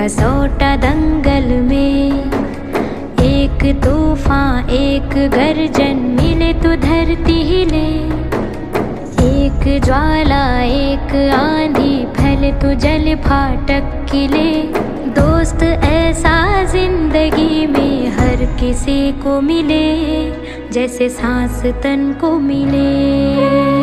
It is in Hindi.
असोटा दंगल में। एक तूफान एक गर्जन मिले तो धरती हिले, एक ज्वाला एक आंधी फैले तो जल फाटक किले। दोस्त ऐसा जिंदगी में हर किसी को मिले, जैसे सांस तन को मिले।